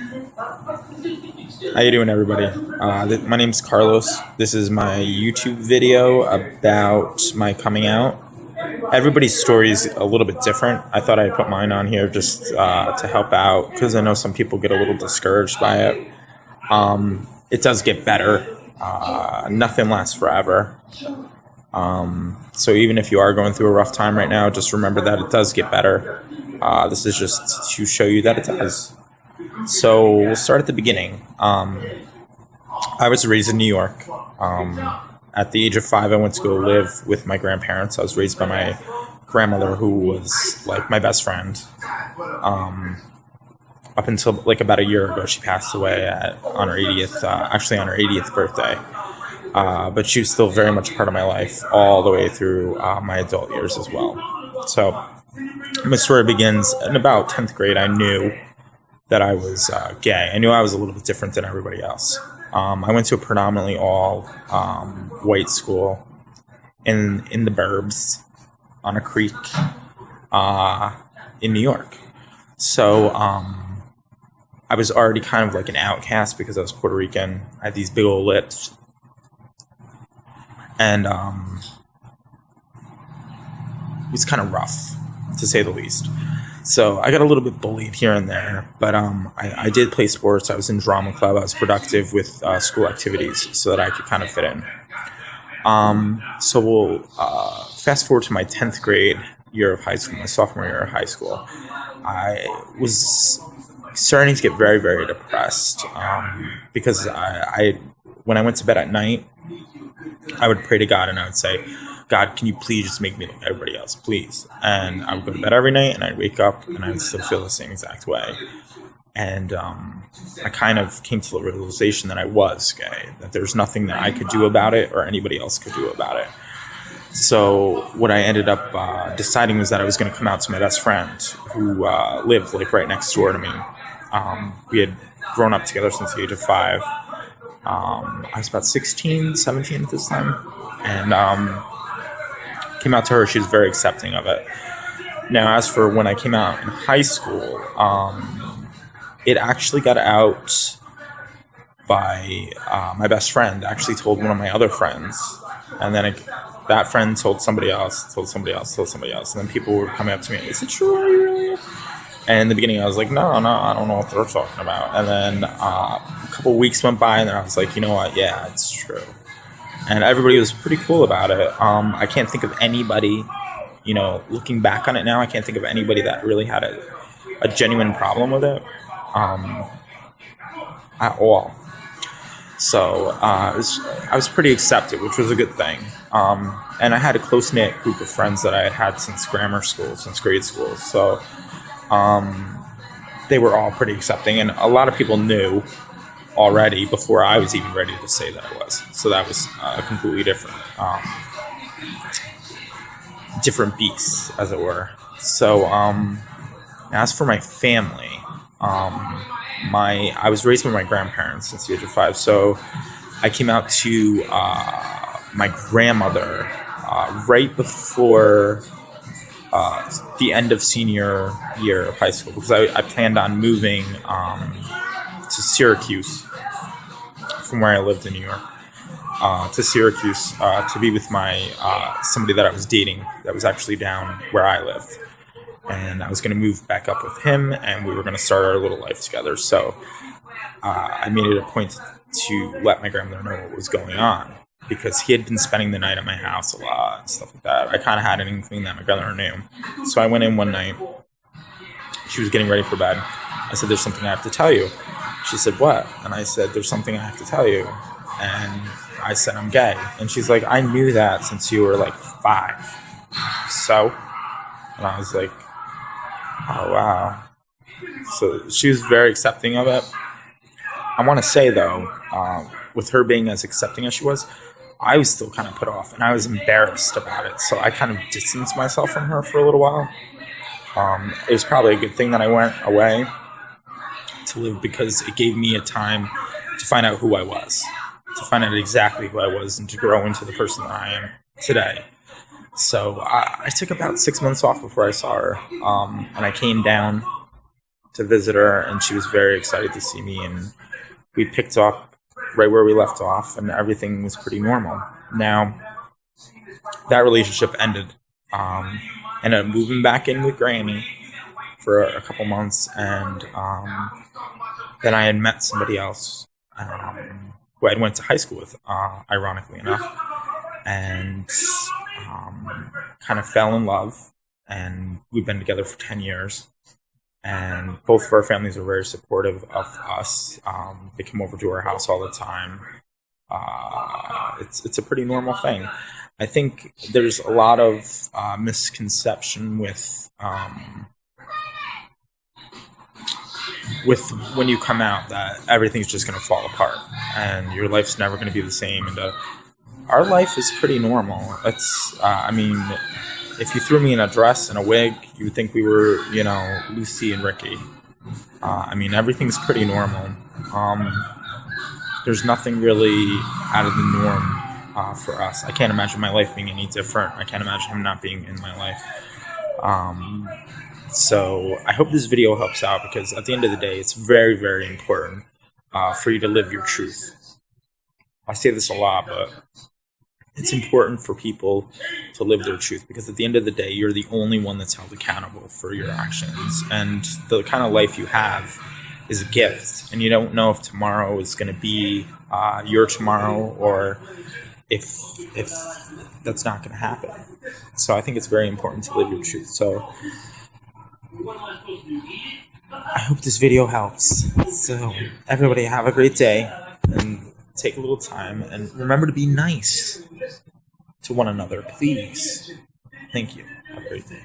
How you doing, everybody? My name's Carlos. This is my YouTube video about my coming out. Everybody's story is a little bit different. I thought I'd put mine on here just to help out because I know some people get a little discouraged by it. It does get better. Nothing lasts forever. So even if you are going through a rough time right now, just remember that it does get better. This is just to show you that it does. So we'll start at the beginning. I was raised in New York. At the age of 5, I went to go live with my grandparents. I was raised by my grandmother, who was like my best friend. Up until like about a year ago, she passed away on her 80th birthday. But she was still very much a part of my life all the way through my adult years as well. So my story begins in about 10th grade. I knew that I was gay. I knew I was a little bit different than everybody else. I went to a predominantly all white school in the burbs on a creek in New York. So I was already kind of like an outcast because I was Puerto Rican. I had these big old lips. And it was kind of rough, to say the least. So I got a little bit bullied here and there, but I did play sports. I was in drama club. I was productive with school activities so that I could kind of fit in. So we'll fast forward to my 10th grade year of high school, my sophomore year of high school. I was starting to get very, very depressed because when I went to bed at night, I would pray to God and I would say, God, can you please just make me like everybody else, please? And I would go to bed every night and I'd wake up and I would still feel the same exact way. And I kind of came to the realization that I was gay, that there's nothing that I could do about it or anybody else could do about it. So what I ended up deciding was that I was going to come out to my best friend who lived like right next door to me. We had grown up together since the age of 5. I was about 16, 17 at this time. And came out to her. She was very accepting of it. Now, as for when I came out in high school, it actually got out by my best friend actually told one of my other friends. And then that friend told somebody else, told somebody else, told somebody else. And then people were coming up to me, is it true? Are you really? And in the beginning, I was like, no, I don't know what they're talking about. And then a couple weeks went by, and then I was like, you know what? Yeah, it's true. And everybody was pretty cool about it. I can't think of anybody, looking back on it now, I can't think of anybody that really had a genuine problem with it at all. So I was pretty accepted, which was a good thing. And I had a close-knit group of friends that I had since grammar school, since grade school. So they were all pretty accepting. And a lot of people knew already before I was even ready to say that I was. So that was a completely different beast, as it were. So as for my family, I was raised by my grandparents since the age of 5. So I came out to my grandmother right before the end of senior year of high school because I planned on moving to Syracuse from where I lived in New York to Syracuse to be with my somebody that I was dating that was actually down where I lived, and I was going to move back up with him and we were going to start our little life together. So I made it a point to let my grandmother know what was going on because he had been spending the night at my house a lot and stuff like that. I kind of had an inkling that my grandmother knew. So I went in one night. She was getting ready for bed. I said, there's something I have to tell you. She said, what? And I said, there's something I have to tell you. And I said, I'm gay. And she's like, I knew that since you were like 5. So? And I was like, oh, wow. So she was very accepting of it. I want to say, though, with her being as accepting as she was, I was still kind of put off, and I was embarrassed about it. So I kind of distanced myself from her for a little while. It was probably a good thing that I went away to live because it gave me a time to find out who I was, to find out exactly who I was, and to grow into the person that I am today. So I took about 6 months off before I saw her, and I came down to visit her, and she was very excited to see me. And we picked up right where we left off, and everything was pretty normal. Now, that relationship ended. Ended up moving back in with Granny for a couple months, and then I had met somebody else who I went to high school with, ironically enough, and kind of fell in love, and we've been together for 10 years, and both of our families are very supportive of us. They come over to our house all the time. It's a pretty normal thing. I think there's a lot of misconception with when you come out that everything's just going to fall apart and your life's never going to be the same. And our life is pretty normal. If you threw me in a dress and a wig, you would think we were, Lucy and Ricky. Everything's pretty normal. There's nothing really out of the norm for us. I can't imagine my life being any different. I can't imagine him not being in my life. So I hope this video helps out, because at the end of the day, it's very, very important for you to live your truth. I say this a lot, but it's important for people to live their truth, because at the end of the day, you're the only one that's held accountable for your actions. And the kind of life you have is a gift, and you don't know if tomorrow is going to be your tomorrow, or if that's not going to happen. So I think it's very important to live your truth. So I hope this video helps. So everybody have a great day, and take a little time, and remember to be nice to one another, please. Thank you. Have a great day.